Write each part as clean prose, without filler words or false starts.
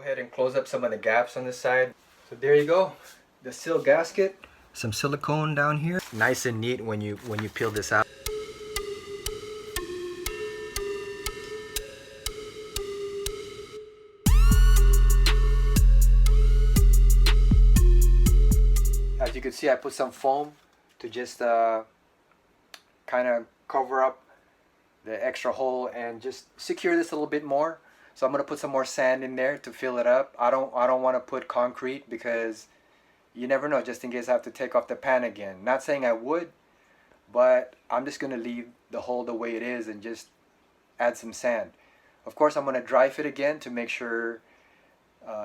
ahead and close up some of the gaps on the side. So there you go, the sill gasket. Some silicone down here. Nice and neat when you peel this out. As you can see, I put some foam to just kind of cover up the extra hole and just secure this a little bit more. So I'm gonna put some more sand in there to fill it up. I don't want to put concrete because you never know, just in case I have to take off the pan again. Not saying I would, but I'm just gonna leave the hole the way it is and just add some sand. Of course, I'm gonna dry fit again to make sure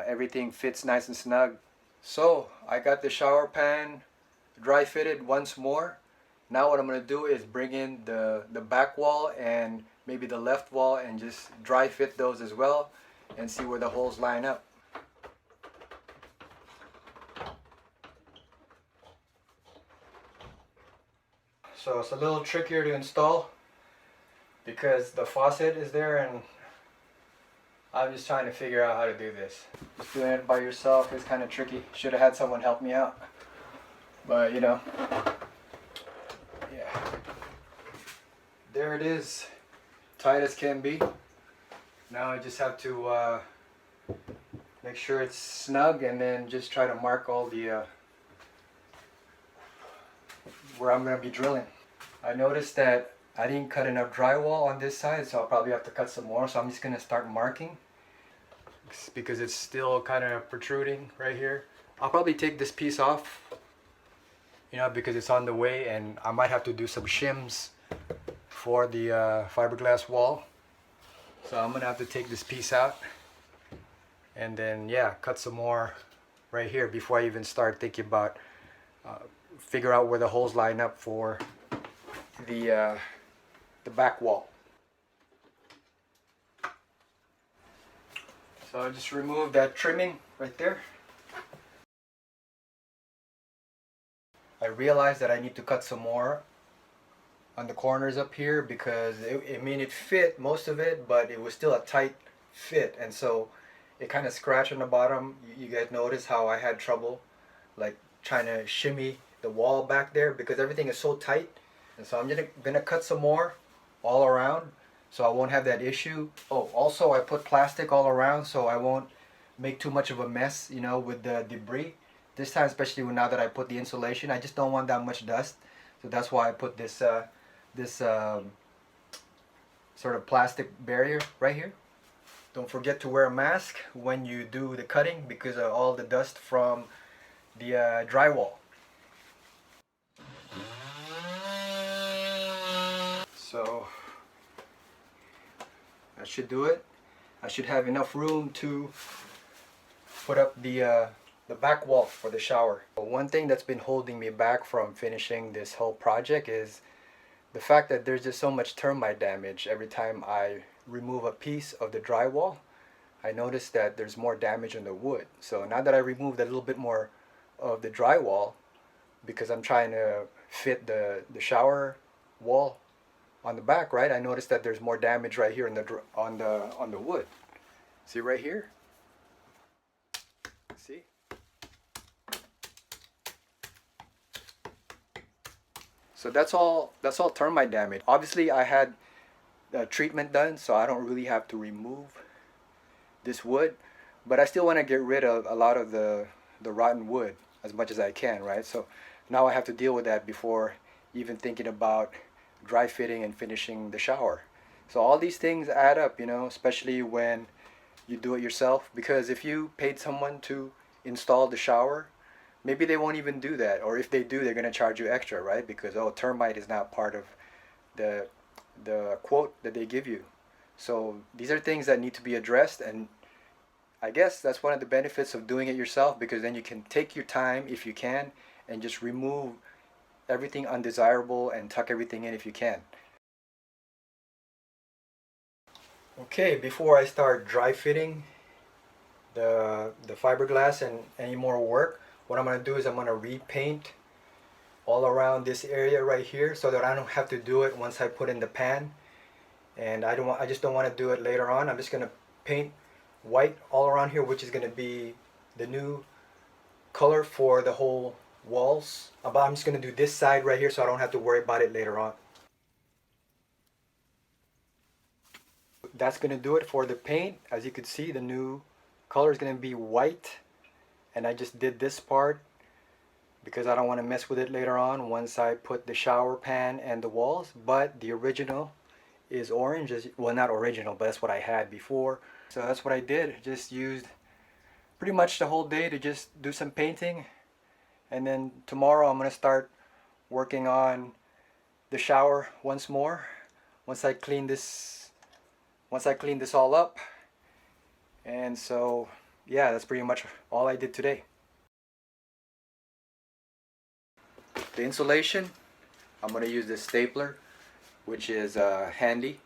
everything fits nice and snug. So I got the shower pan dry fitted once more. Now what I'm going to do is bring in the back wall and maybe the left wall and just dry fit those as well and see where the holes line up. So it's a little trickier to install because the faucet is there and I'm just trying to figure out how to do this. Just doing it by yourself is kind of tricky. Should have had someone help me out. But you know, yeah. There it is. Tight as can be. Now I just have to make sure it's snug and then just try to mark all the where I'm going to be drilling. I noticed that I didn't cut enough drywall on this side, so I'll probably have to cut some more. So I'm just going to start marking because it's still kind of protruding right here. I'll probably take this piece off, you know, because it's on the way, and I might have to do some shims for the fiberglass wall. So I'm going to have to take this piece out and then, yeah, cut some more right here before I even start thinking about figure out where the holes line up for the back wall. So I just removed that trimming right there. I realized that I need to cut some more on the corners up here because it fit most of it, but it was still a tight fit, and so it kind of scratched on the bottom. You guys notice how I had trouble like trying to shimmy the wall back there because everything is so tight. And so I'm gonna cut some more all around so I won't have that issue. Oh, also I put plastic all around so I won't make too much of a mess, you know, with the debris. This time, especially now that I put the insulation, I just don't want that much dust. So that's why I put this sort of plastic barrier right here. Don't forget to wear a mask when you do the cutting because of all the dust from the drywall. So that should do it. I should have enough room to put up the back wall for the shower. But one thing that's been holding me back from finishing this whole project is the fact that there's just so much termite damage. Every time I remove a piece of the drywall, I notice that there's more damage on the wood. So now that I removed a little bit more of the drywall, because I'm trying to fit the shower wall on the back, right? I noticed that there's more damage right here on the wood. See right here? See? So that's all termite damage. Obviously I had a treatment done, so I don't really have to remove this wood, but I still want to get rid of a lot of the rotten wood as much as I can, right? So now I have to deal with that before even thinking about dry fitting and finishing the shower. So all these things add up, you know, especially when you do it yourself, because if you paid someone to install the shower, maybe they won't even do that, or if they do, they're going to charge you extra, right? Because, oh, termite is not part of the quote that they give you. So these are things that need to be addressed, and I guess that's one of the benefits of doing it yourself, because then you can take your time if you can and just remove everything undesirable and tuck everything in if you can. Okay, before I start dry fitting the fiberglass and any more work, what I'm going to do is I'm going to repaint all around this area right here so that I don't have to do it once I put in the pan. And I just don't want to do it later on. I'm just going to paint white all around here, which is going to be the new color for the whole walls. But I'm just going to do this side right here so I don't have to worry about it later on. That's going to do it for the paint. As you can see, the new color is going to be white, and I just did this part because I don't want to mess with it later on once I put the shower pan and the walls. But the original is orange. Well, not original, but that's what I had before. So that's what I did. Just used pretty much the whole day to just do some painting, and then tomorrow I'm going to start working on the shower once more once I clean this all up. And so yeah, that's pretty much all I did today. The insulation, I'm going to use this stapler, which is handy,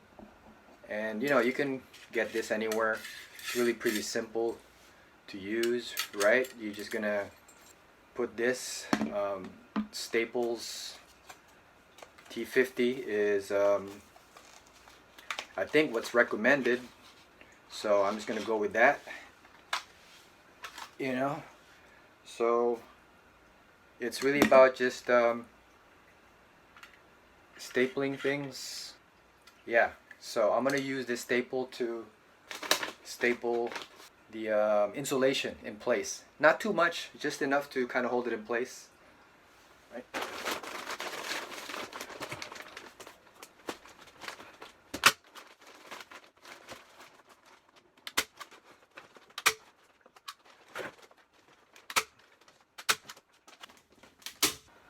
and you know, you can get this anywhere. It's really pretty simple to use, right? You're just gonna put this Staples T50 is I think what's recommended, so I'm just gonna go with that, you know. So it's really about just stapling things. Yeah, so I'm gonna use this staple to staple the insulation in place. Not too much, just enough to kind of hold it in place, right?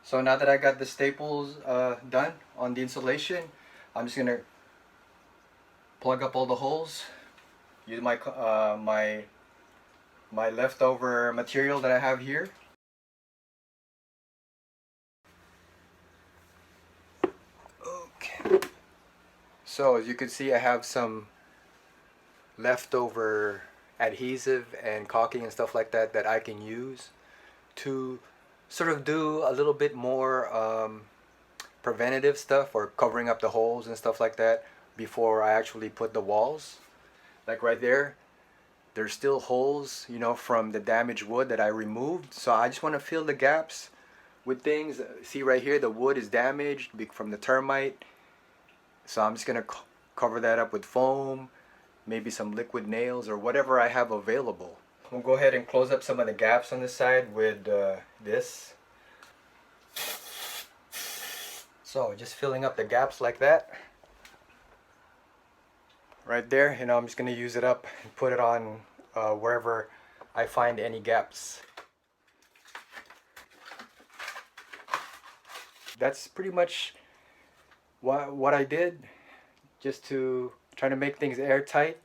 So now that I got the staples done on the insulation, I'm just gonna plug up all the holes. Use my my leftover material that I have here. Okay. So as you can see, I have some leftover adhesive and caulking and stuff like that that I can use to sort of do a little bit more preventative stuff, or covering up the holes and stuff like that before I actually put the walls. Like right there, there's still holes, you know, from the damaged wood that I removed. So I just want to fill the gaps with things. See right here, the wood is damaged from the termite. So I'm just going to cover that up with foam, maybe some liquid nails or whatever I have available. We'll go ahead and close up some of the gaps on this side with this. So just filling up the gaps like that. Right there, you know, I'm just going to use it up and put it on wherever I find any gaps. That's pretty much what I did, just to try to make things airtight.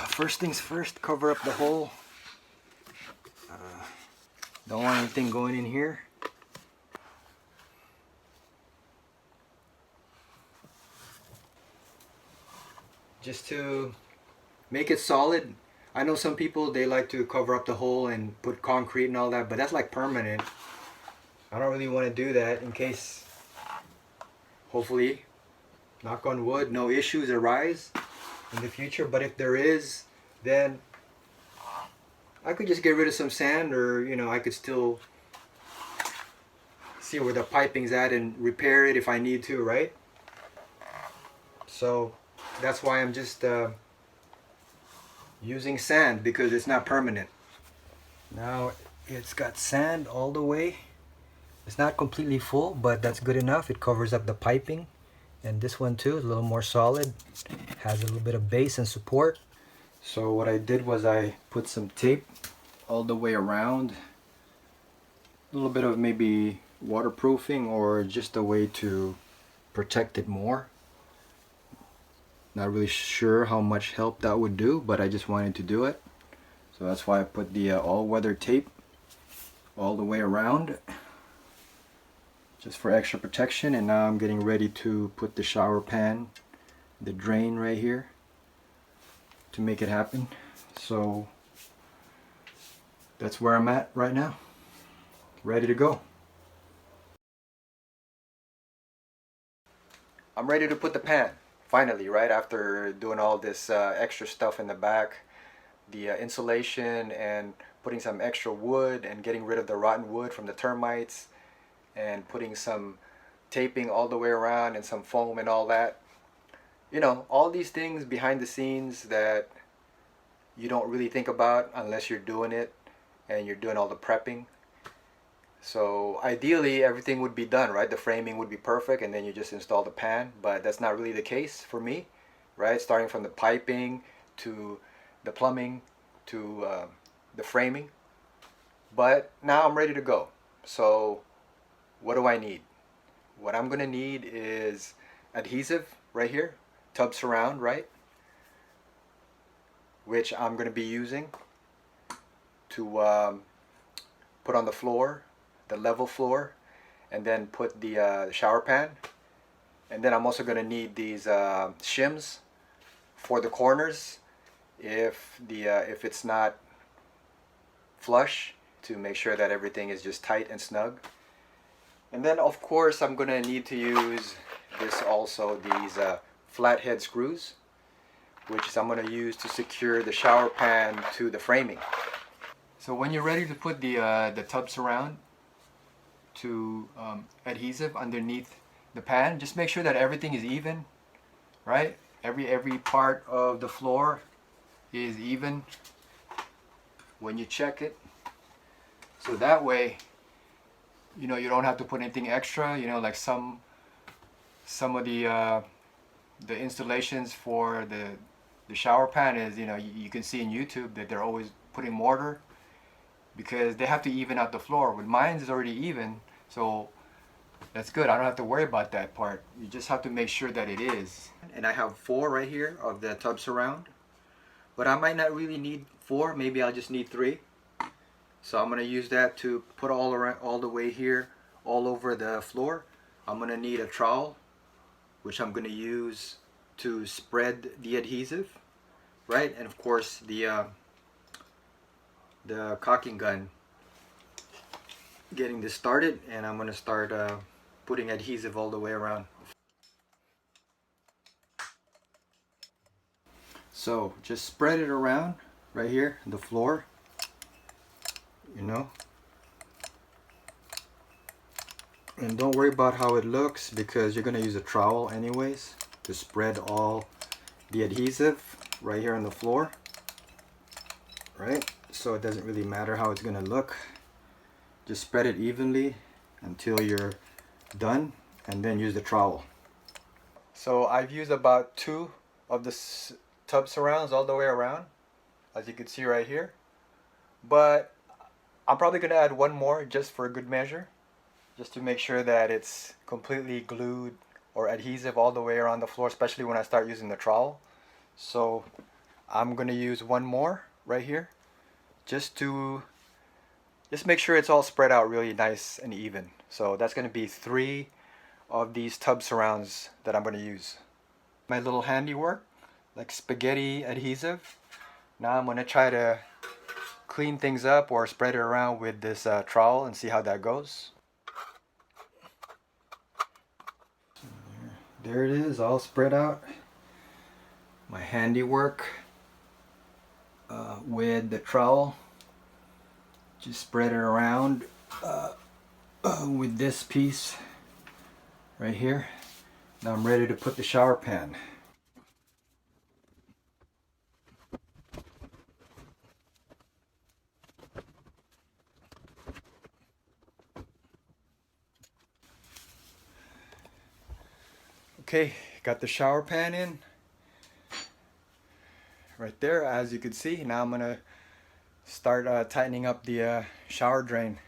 First things first, cover up the hole. Don't want anything going in here. Just to make it solid. I know some people, they like to cover up the hole and put concrete and all that, but that's like permanent. I don't really want to do that, in case, hopefully, knock on wood, no issues arise in the future. But if there is, then I could just get rid of some sand, or you know, I could still see where the piping's at and repair it if I need to, right? So that's why I'm just using sand, because it's not permanent. Now it's got sand all the way. It's not completely full, but that's good enough. It covers up the piping. And this one too is a little more solid. Has a little bit of base and support. So what I did was I put some tape all the way around. A little bit of maybe waterproofing, or just a way to protect it more. Not really sure how much help that would do, but I just wanted to do it. So that's why I put the all-weather tape all the way around, just for extra protection. And now I'm getting ready to put the shower pan, the drain right here, to make it happen. So that's where I'm at right now, ready to go. I'm ready to put the pan. finally, right after doing all this extra stuff in the back, the insulation and putting some extra wood and getting rid of the rotten wood from the termites and putting some taping all the way around and some foam and all that. You know, all these things behind the scenes that you don't really think about unless you're doing it and you're doing all the prepping. So ideally everything would be done, right? The framing would be perfect and then you just install the pan, but that's not really the case for me, right? Starting from the piping to the plumbing to the framing. But now I'm ready to go. So what do I need? What I'm gonna need is adhesive right here, tub surround, right? Which I'm gonna be using to put on the floor, the level floor, and then put the shower pan. And then I'm also gonna need these shims for the corners if it's not flush, to make sure that everything is just tight and snug. And then of course I'm gonna need to use this also, these flathead screws, which I'm gonna use to secure the shower pan to the framing. So when you're ready to put the tub surround to adhesive underneath the pan, just make sure that everything is even, right? Every part of the floor is even when you check it. So that way, you know, you don't have to put anything extra. You know, like some of the installations for the shower pan is, you know, you can see in YouTube that they're always putting mortar because they have to even out the floor. With mine is already even, so that's good. I don't have to worry about that part. You just have to make sure that it is. And I have 4 right here of the tub surround, but I might not really need 4. Maybe I'll just need 3. So I'm gonna use that to put all around, all the way here, all over the floor. I'm gonna need a trowel, which I'm gonna use to spread the adhesive, right? And of course the caulking gun. Getting this started, and I'm gonna start putting adhesive all the way around. So just spread it around right here, the floor, you know. And don't worry about how it looks because you're gonna use a trowel anyways to spread all the adhesive right here on the floor, right? So it doesn't really matter how it's gonna look. Just spread it evenly until you're done, and then use the trowel. So I've used about 2 of the tub surrounds all the way around, as you can see right here. But I'm probably gonna add 1 more just for a good measure, just to make sure that it's completely glued or adhesive all the way around the floor, especially when I start using the trowel. So I'm gonna use 1 more right here, just make sure it's all spread out really nice and even. So that's gonna be 3 of these tub surrounds that I'm gonna use. My little handiwork, like spaghetti adhesive. Now I'm gonna try to clean things up or spread it around with this trowel and see how that goes. There it is, all spread out. My handiwork with the trowel. Just spread it around with this piece right here. Now I'm ready to put the shower pan. Okay, got the shower pan in right there, as you can see. Now I'm gonna start tightening up the shower drain.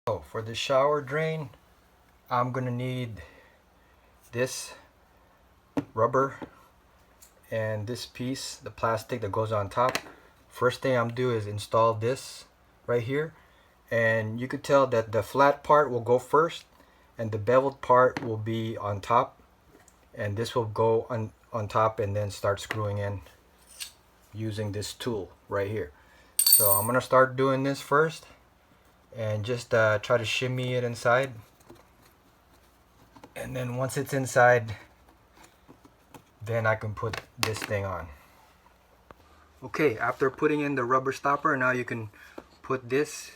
So for the shower drain, I'm gonna need this rubber and this piece, the plastic that goes on top. First thing I'm doing is install this right here, and you could tell that the flat part will go first and the beveled part will be on top, and this will go on top and then start screwing in using this tool right here. So I'm gonna start doing this first and just try to shimmy it inside, And then once it's inside, then I can put this thing on. Okay, after putting in the rubber stopper, now you can put this,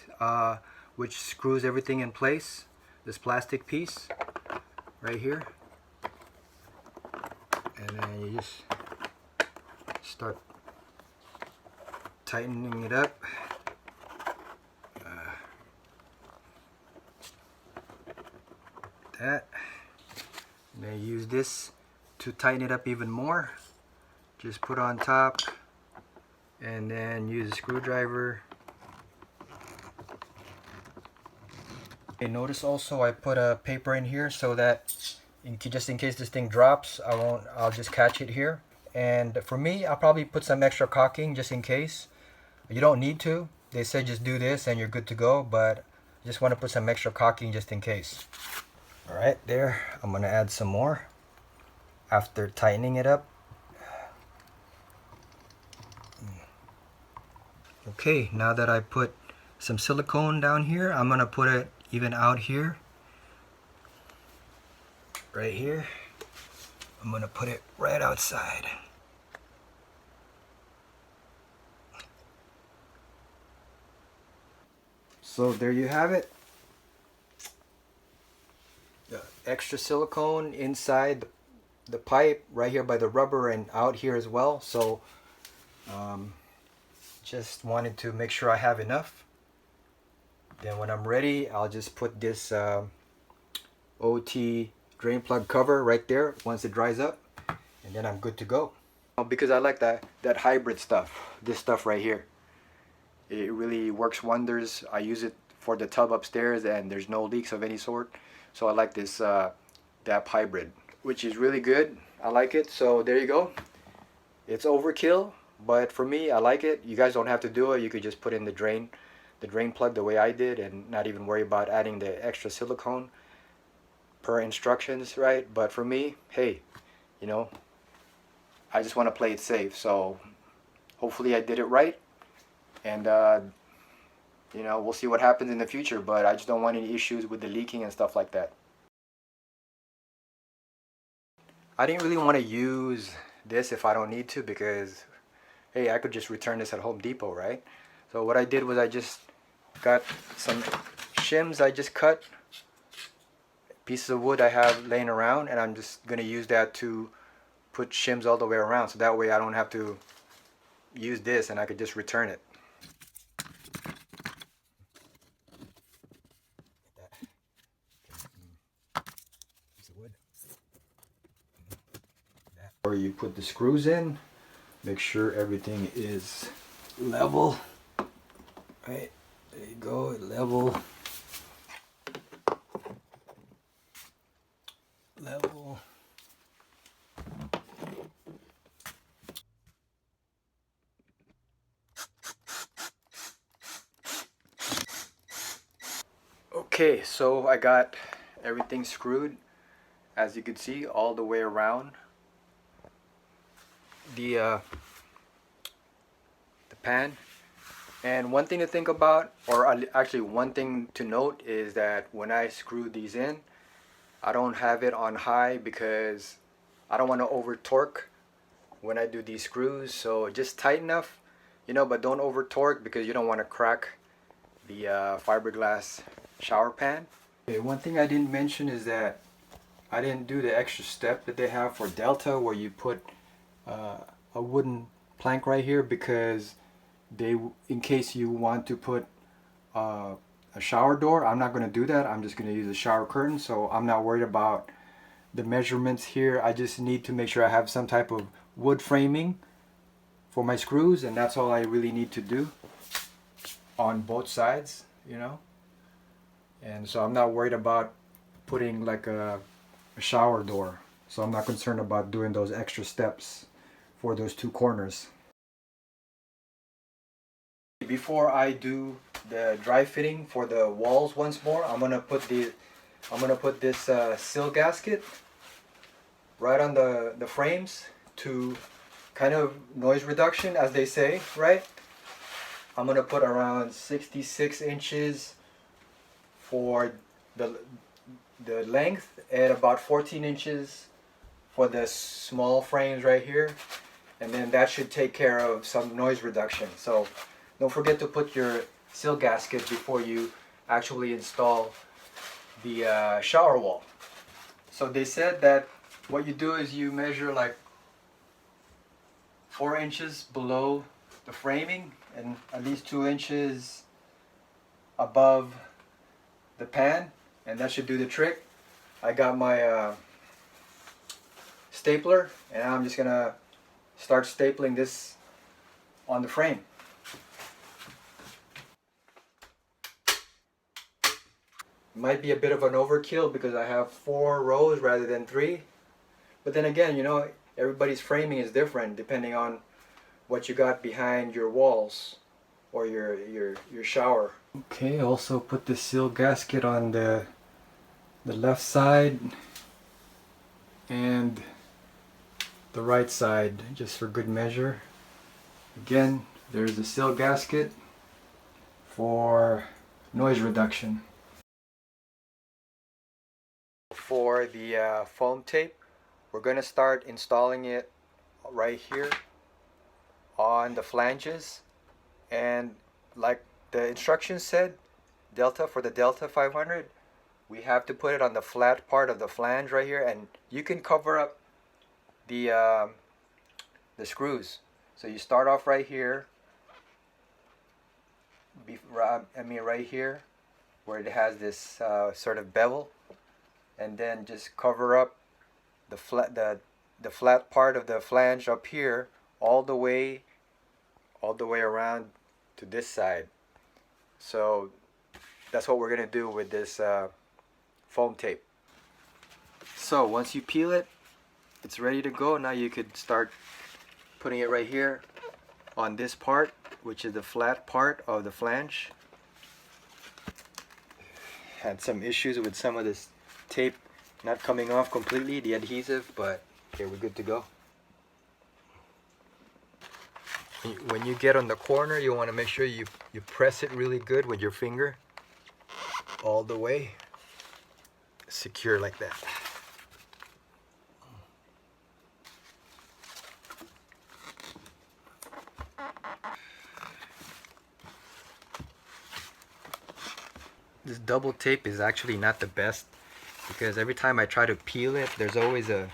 which screws everything in place, this plastic piece right here. And then you just start tightening it up. That. And then use this to tighten it up even more. Just put on top and then use a screwdriver. Okay, notice also I put a paper in here so that just in case this thing drops, I'll just catch it here. And for me, I'll probably put some extra caulking just in case. You don't need to. They say just do this and you're good to go, but I just want to put some extra caulking just in case. All right, there. I'm gonna add some more after tightening it up. Okay, now that I put some silicone down here, I'm gonna put it even out here. Right here. I'm gonna put it right outside. So there you have it. The extra silicone inside the pipe right here by the rubber and out here as well. So just wanted to make sure I have enough. Then when I'm ready, I'll just put this OT drain plug cover right there once it dries up, and then I'm good to go. Because I like that hybrid stuff, this stuff right here. It really works wonders. I use it for the tub upstairs and there's no leaks of any sort. So I like this DAP hybrid, which is really good. I like it. So there you go. It's overkill, but for me, I like it. You guys don't have to do it. You could just put in the drain plug the way I did and not even worry about adding the extra silicone per instructions, right? But for me, hey, you know, I just want to play it safe. So hopefully I did it right. And you know, we'll see what happens in the future, but I just don't want any issues with the leaking and stuff like that. I didn't really want to use this if I don't need to, because hey, I could just return this at Home Depot, right? So what I did was I just got some shims. I just cut pieces of wood I have laying around, and I'm just gonna use that to put shims all the way around, so that way I don't have to use this and I could just return it. Or you put the screws in, make sure everything is level. Right, there you go, level. Level. Okay, so I got everything screwed, as you can see, all the way around the pan. And one thing to think about, or actually one thing to note, is that when I screw these in, I don't have it on high because I don't want to over torque when I do these screws. So just tight enough, you know, but don't over torque because you don't want to crack the fiberglass shower pan. Okay, one thing I didn't mention is that I didn't do the extra step that they have for Delta, where you put a wooden plank right here, because in case you want to put a shower door, I'm not going to do that. I'm just going to use a shower curtain, so I'm not worried about the measurements here. I just need to make sure I have some type of wood framing for my screws, and that's all I really need to do on both sides, you know. And so I'm not worried about putting like a shower door, so I'm not concerned about doing those extra steps for those two corners. Before I do the dry fitting for the walls once more, I'm gonna put this sill gasket right on the frames to kind of noise reduction, as they say, right? I'm gonna put around 66 inches for the length at about 14 inches for the small frames right here, and then that should take care of some noise reduction. So don't forget to put your sill gasket before you actually install the shower wall. So they said that what you do is you measure like 4 inches below the framing and at least 2 inches above the pan, and that should do the trick. I got my stapler, and I'm just gonna start stapling this on the frame. Might be a bit of an overkill because I have 4 rows rather than 3, but then again, you know, everybody's framing is different depending on what you got behind your walls or your shower. Okay, also put the sill gasket on the left side and the right side, just for good measure. Again, there's the sill gasket for noise reduction. For the foam tape, we're going to start installing it right here on the flanges, and like the instructions said, for the Delta 500, we have to put it on the flat part of the flange right here, and you can cover up the screws. So you start off right here, right here where it has this sort of bevel, and then just cover up the flat part of the flange up here all the way around to this side. So that's what we're gonna do with this foam tape. So once you peel it, it's ready to go. Now you could start putting it right here on this part, which is the flat part of the flange. Had some issues with some of this tape not coming off completely, the adhesive, but okay, we're good to go. When you get on the corner, you want to make sure you press it really good with your finger all the way, secure like that. This double tape is actually not the best because every time I try to peel it, there's always a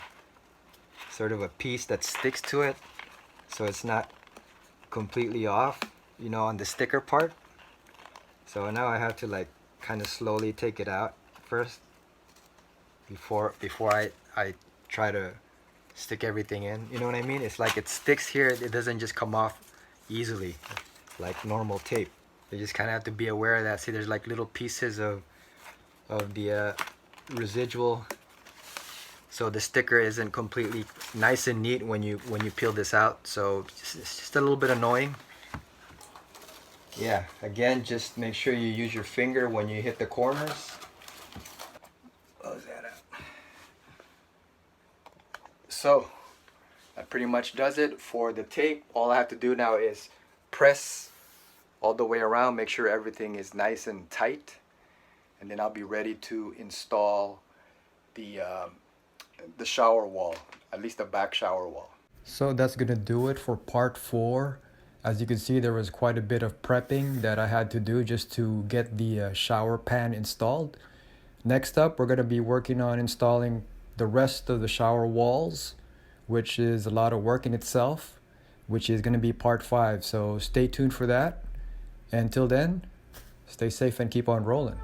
sort of a piece that sticks to it, so it's not completely off, you know, on the sticker part. So now I have to like kind of slowly take it out first before I try to stick everything in, you know what I mean? It's like it sticks here, it doesn't just come off easily like normal tape. You just kind of have to be aware of that. See, there's like little pieces of the residual, so the sticker isn't completely nice and neat when you peel this out. So it's just a little bit annoying. Yeah, again, just make sure you use your finger when you hit the corners. Close that out. So that pretty much does it for the tape. All I have to do now is press all the way around, make sure everything is nice and tight, and then I'll be ready to install the shower wall, at least the back shower wall. So that's gonna do it for part 4. As you can see, there was quite a bit of prepping that I had to do just to get the shower pan installed. Next up, we're gonna be working on installing the rest of the shower walls, which is a lot of work in itself, which is gonna be part 5. So stay tuned for that. Until then, stay safe and keep on rolling.